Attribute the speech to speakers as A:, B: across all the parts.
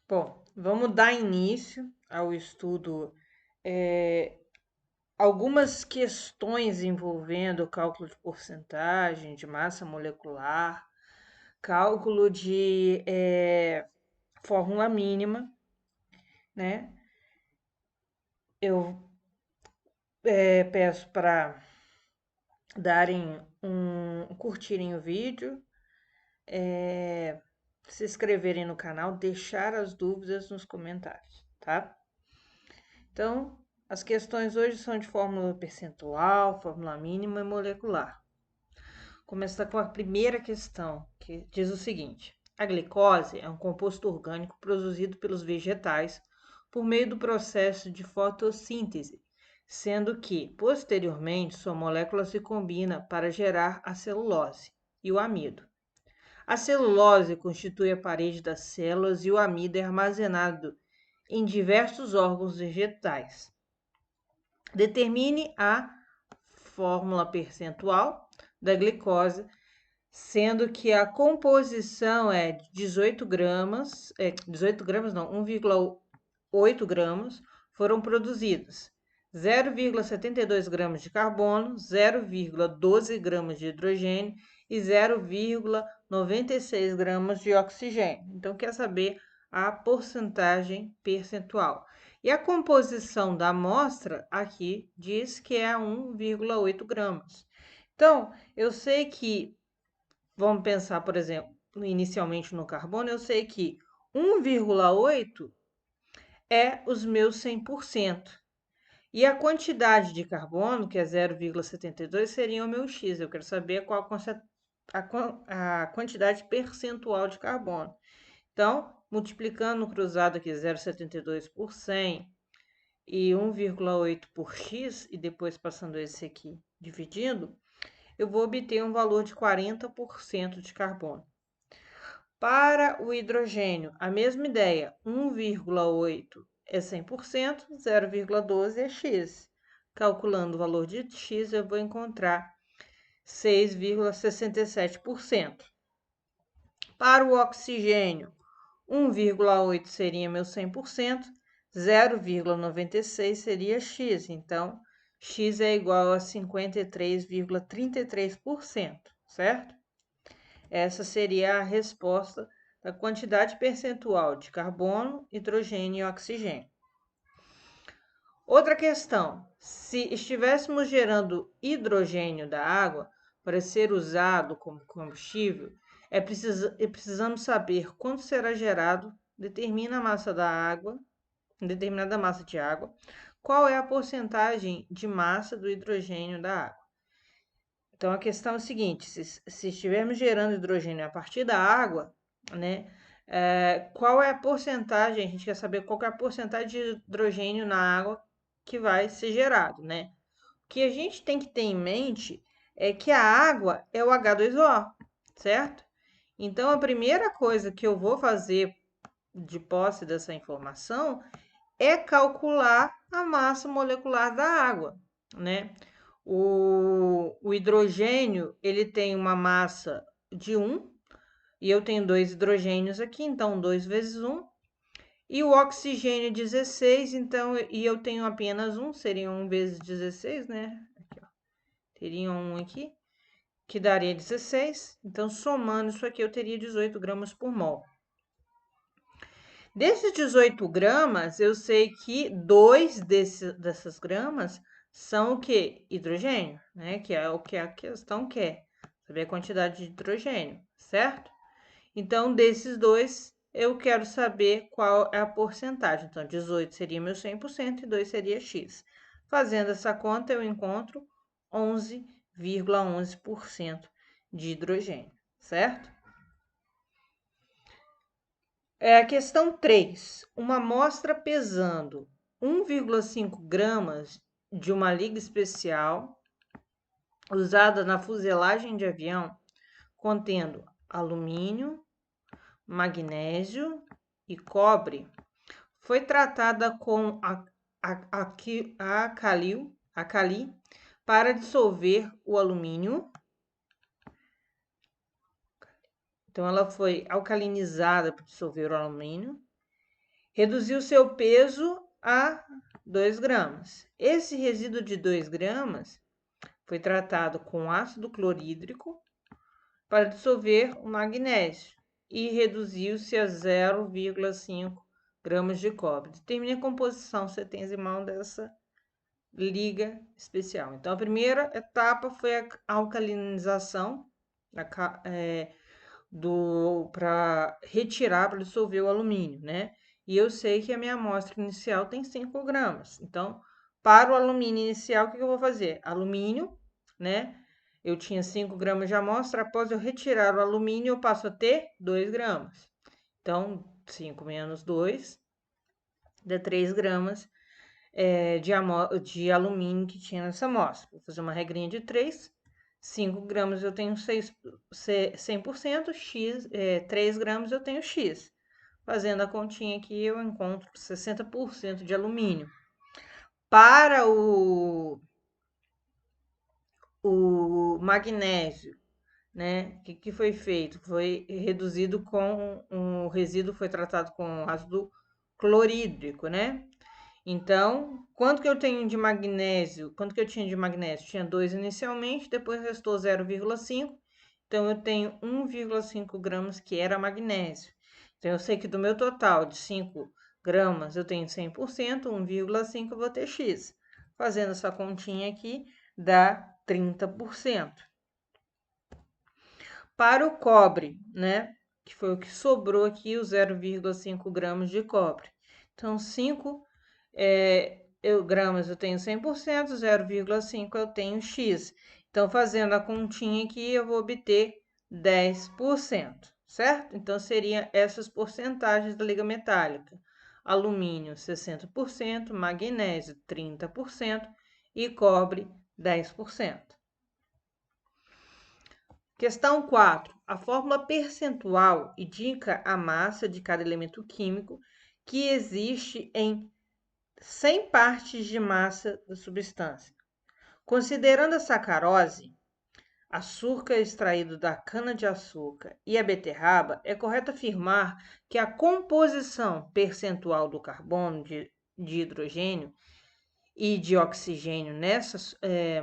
A: Bom, vamos dar início ao estudo. Algumas questões envolvendo cálculo de porcentagem, de massa molecular, cálculo de fórmula mínima, né? Eu peço para curtirem o vídeo, se inscreverem no canal, deixar as dúvidas nos comentários, tá? Então, as questões hoje são de fórmula percentual, fórmula mínima e molecular. Começar com a primeira questão, que diz o seguinte: a glicose é um composto orgânico produzido pelos vegetais por meio do processo de fotossíntese, sendo que, posteriormente, sua molécula se combina para gerar a celulose e o amido. A celulose constitui a parede das células e o amido é armazenado em diversos órgãos vegetais. Determine a fórmula percentual da glicose, sendo que a composição é de 18 gramas, 1,8 gramas foram produzidos. 0,72 gramas de carbono, 0,12 gramas de hidrogênio e 0,96 gramas de oxigênio. Então, quer saber a porcentagem percentual. E a composição da amostra aqui diz que é 1,8 gramas. Então, eu sei que, vamos pensar, por exemplo, inicialmente no carbono, eu sei que 1,8 é os meus 100%. E a quantidade de carbono, que é 0,72, seria o meu X. Eu quero saber qual a quantidade percentual de carbono. Então, multiplicando no cruzado aqui 0,72 por 100 e 1,8 por x, e depois passando esse aqui dividindo, eu vou obter um valor de 40% de carbono. Para o hidrogênio, a mesma ideia, 1,8 é 100%, 0,12 é x. Calculando o valor de x, eu vou encontrar 6,67%. Para o oxigênio, 1,8 seria meu 100%, 0,96 seria x. Então, x é igual a 53,33%, certo? Essa seria a resposta da quantidade percentual de carbono, hidrogênio e oxigênio. Outra questão: se estivéssemos gerando hidrogênio da água para ser usado como combustível, precisamos saber quanto será gerado, determina a massa da água, determinada massa de água, qual é a porcentagem de massa do hidrogênio da água. Então, a questão é a seguinte: se estivermos gerando hidrogênio a partir da água, né, qual é a porcentagem? A gente quer saber qual é a porcentagem de hidrogênio na água que vai ser gerado, né? O que a gente tem que ter em mente é que a água é o H2O, certo? Então, a primeira coisa que eu vou fazer de posse dessa informação é calcular a massa molecular da água, né? O hidrogênio, ele tem uma massa de 1, e eu tenho 2 hidrogênios aqui, então 2 vezes 1. E o oxigênio 16, então, e eu tenho apenas 1, seria 1 vezes 16, né? Aqui, ó. Teria 1 aqui, que daria 16. Então, somando isso aqui, eu teria 18 gramas por mol. Desses 18 gramas, eu sei que 2 dessas gramas são o que? Hidrogênio, né? Que é o que a questão quer, saber a quantidade de hidrogênio, certo? Então, desses 2, eu quero saber qual é a porcentagem. Então, 18 seria meu 100% e 2 seria X. Fazendo essa conta, eu encontro 11,11% de hidrogênio, certo? Questão 3. Uma amostra pesando 1,5 gramas de uma liga especial usada na fuselagem de avião, contendo alumínio, magnésio e cobre, foi tratada com acali para dissolver o alumínio. Então, ela foi alcalinizada para dissolver o alumínio reduziu seu peso a 2 gramas. Esse resíduo de 2 gramas foi tratado com ácido clorídrico para dissolver o magnésio e reduziu-se a 0,5 gramas de cobre. Determine a composição centesimal dessa liga especial. Então, a primeira etapa foi a alcalinização para retirar, para dissolver o alumínio, né? E eu sei que a minha amostra inicial tem 5 gramas. Então, para o alumínio inicial, o que eu vou fazer? Alumínio, né? Eu tinha 5 gramas de amostra, após eu retirar o alumínio, eu passo a ter 2 gramas. Então, 5 menos 2 dá 3 gramas de alumínio que tinha nessa amostra. Vou fazer uma regrinha de 3. 5 gramas eu tenho 100%, X, 3 gramas eu tenho X. Fazendo a continha aqui, eu encontro 60% de alumínio. Para o magnésio, né? O que foi feito? Foi reduzido com o resíduo foi tratado com ácido clorídrico, né? Então, quanto que eu tenho de magnésio? Quanto que eu tinha de magnésio? Tinha 2 inicialmente, depois restou 0,5. Então, eu tenho 1,5 gramas que era magnésio. Então, eu sei que do meu total de 5 gramas eu tenho 100%, 1,5 eu vou ter X. Fazendo essa continha aqui, dá 30%. Para o cobre, né? Que foi o que sobrou aqui, os 0,5 gramas de cobre. Então, 5 gramas eu tenho 100%, 0,5 eu tenho X. Então, fazendo a continha aqui, eu vou obter 10%, certo? Então, seriam essas porcentagens da liga metálica. Alumínio, 60%, magnésio, 30% e cobre, 10%. Questão 4. A fórmula percentual indica a massa de cada elemento químico que existe em 100 partes de massa da substância. Considerando a sacarose, açúcar extraído da cana-de-açúcar e a beterraba, é correto afirmar que a composição percentual do carbono, de hidrogênio e de oxigênio nessa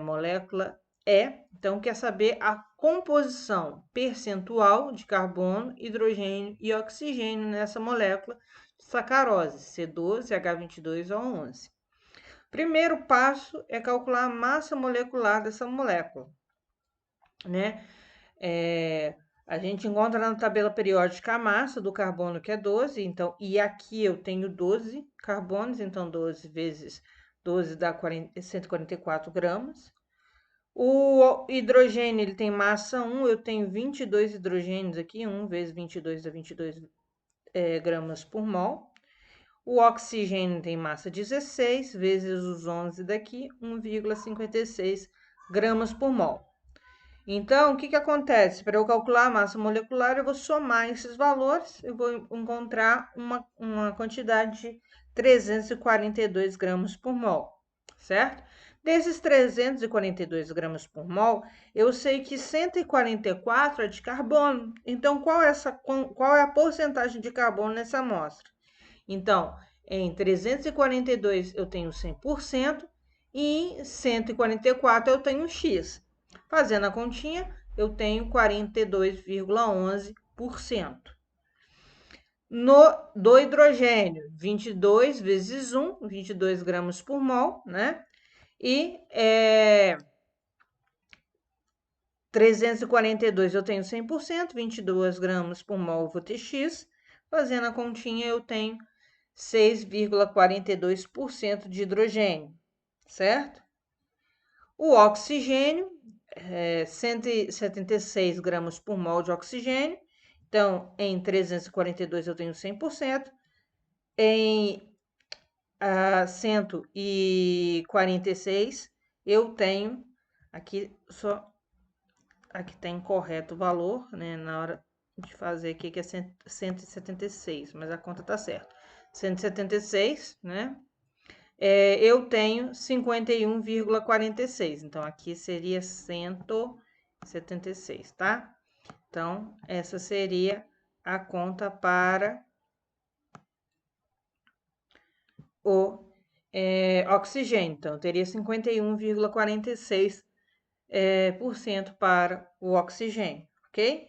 A: molécula então, quer saber a composição percentual de carbono, hidrogênio e oxigênio nessa molécula de sacarose, C12H22O11. Primeiro passo é calcular a massa molecular dessa molécula, né? A gente encontra na tabela periódica a massa do carbono, que é 12, então, e aqui eu tenho 12 carbonos, então 12 vezes 12 dá 144 gramas. O hidrogênio, ele tem massa 1, eu tenho 22 hidrogênios aqui, 1 vezes 22 dá 22 gramas por mol. O oxigênio tem massa 16, vezes os 11 daqui, 1,56 gramas por mol. Então, o que acontece? Para eu calcular a massa molecular, eu vou somar esses valores, eu vou encontrar uma quantidade de 342 gramas por mol, certo? Desses 342 gramas por mol, eu sei que 144 é de carbono. Então, qual é a porcentagem de carbono nessa amostra? Então, em 342 eu tenho 100% e em 144 eu tenho X. Fazendo a continha, eu tenho 42,11%. Do hidrogênio, 22 vezes 1, 22 gramas por mol, né? E 342 eu tenho 100%, 22 gramas por mol vou ter X. Fazendo a continha, eu tenho 6,42% de hidrogênio, certo? O oxigênio, 176 gramas por mol de oxigênio. Então, em 342 eu tenho 100%. Em 146 eu tenho, aqui tem correto o valor, né? Na hora de fazer aqui que é 176, mas a conta tá certa. 176, né? Eu tenho 51,46. Então, aqui seria 176, tá? Então, essa seria a conta para oxigênio. Então, eu teria 51,46% para o oxigênio, ok?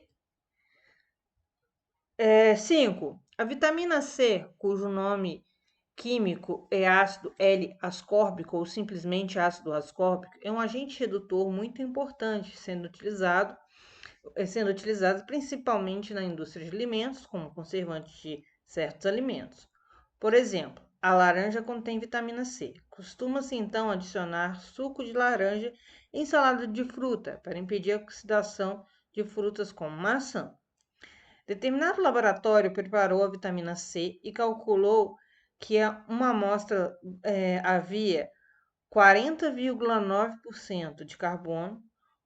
A: 5. A vitamina C, cujo nome químico é ácido L-ascórbico ou simplesmente ácido ascórbico, é um agente redutor muito importante, sendo utilizado principalmente na indústria de alimentos, como conservante de certos alimentos. Por exemplo, a laranja contém vitamina C. Costuma-se então adicionar suco de laranja em salada de fruta para impedir a oxidação de frutas como maçã. Determinado laboratório preparou a vitamina C e calculou que uma amostra havia 40,9% de carbono,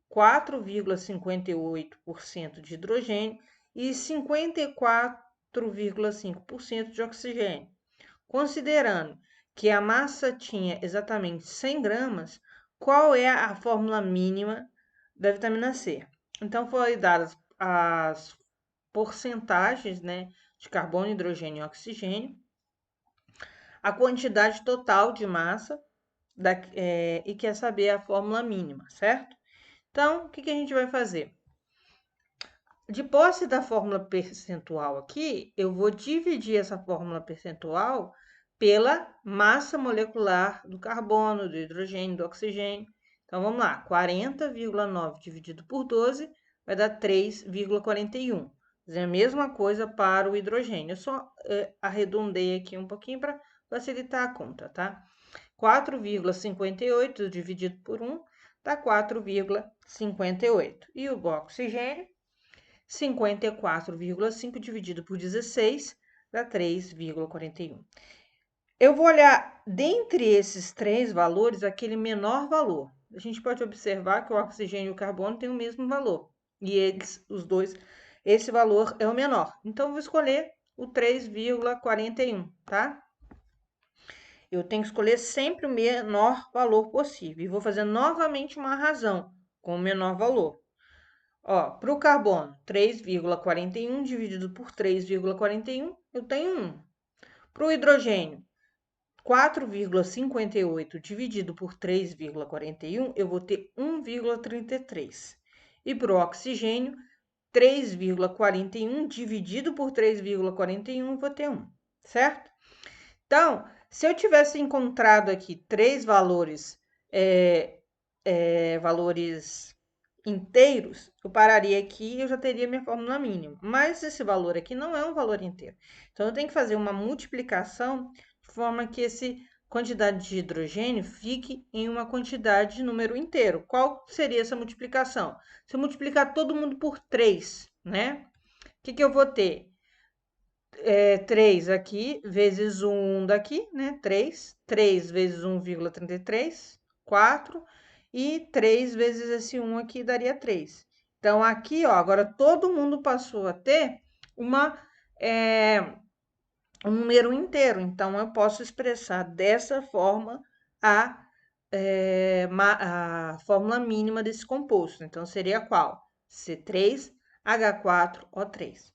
A: 4,58% de hidrogênio e 54,5% de oxigênio. Considerando que a massa tinha exatamente 100 gramas, qual é a fórmula mínima da vitamina C? Então, foram dadas as porcentagens, né, de carbono, hidrogênio e oxigênio, a quantidade total de massa e quer saber a fórmula mínima, certo? Então, o que a gente vai fazer? De posse da fórmula percentual aqui, eu vou dividir essa fórmula percentual pela massa molecular do carbono, do hidrogênio, do oxigênio. Então, vamos lá, 40,9 dividido por 12 vai dar 3,41. A mesma coisa para o hidrogênio. Eu só arredondei aqui um pouquinho para facilitar a conta, tá? 4,58 dividido por 1 dá 4,58. E o oxigênio, 54,5 dividido por 16 dá 3,41. Eu vou olhar dentre esses três valores aquele menor valor. A gente pode observar que o oxigênio e o carbono têm o mesmo valor. E eles, os dois, esse valor é o menor. Então, eu vou escolher o 3,41, tá? Eu tenho que escolher sempre o menor valor possível. E vou fazer novamente uma razão com o menor valor. Para o carbono, 3,41 dividido por 3,41, eu tenho 1. Para o hidrogênio, 4,58 dividido por 3,41, eu vou ter 1,33. E para o oxigênio, 3,41 dividido por 3,41, vou ter 1, certo? Então, se eu tivesse encontrado aqui três valores, valores inteiros, eu pararia aqui e eu já teria minha fórmula mínima. Mas esse valor aqui não é um valor inteiro. Então, eu tenho que fazer uma multiplicação de forma que essa quantidade de hidrogênio fique em uma quantidade de número inteiro. Qual seria essa multiplicação? Se eu multiplicar todo mundo por 3, né? O que eu vou ter? 3 aqui, vezes 1 daqui, né? 3. 3 vezes 1,33, 4. E 3 vezes esse 1 aqui daria 3. Então, aqui, ó, agora todo mundo passou a ter um número inteiro. Então, eu posso expressar dessa forma a fórmula mínima desse composto. Então, seria qual? C3H4O3.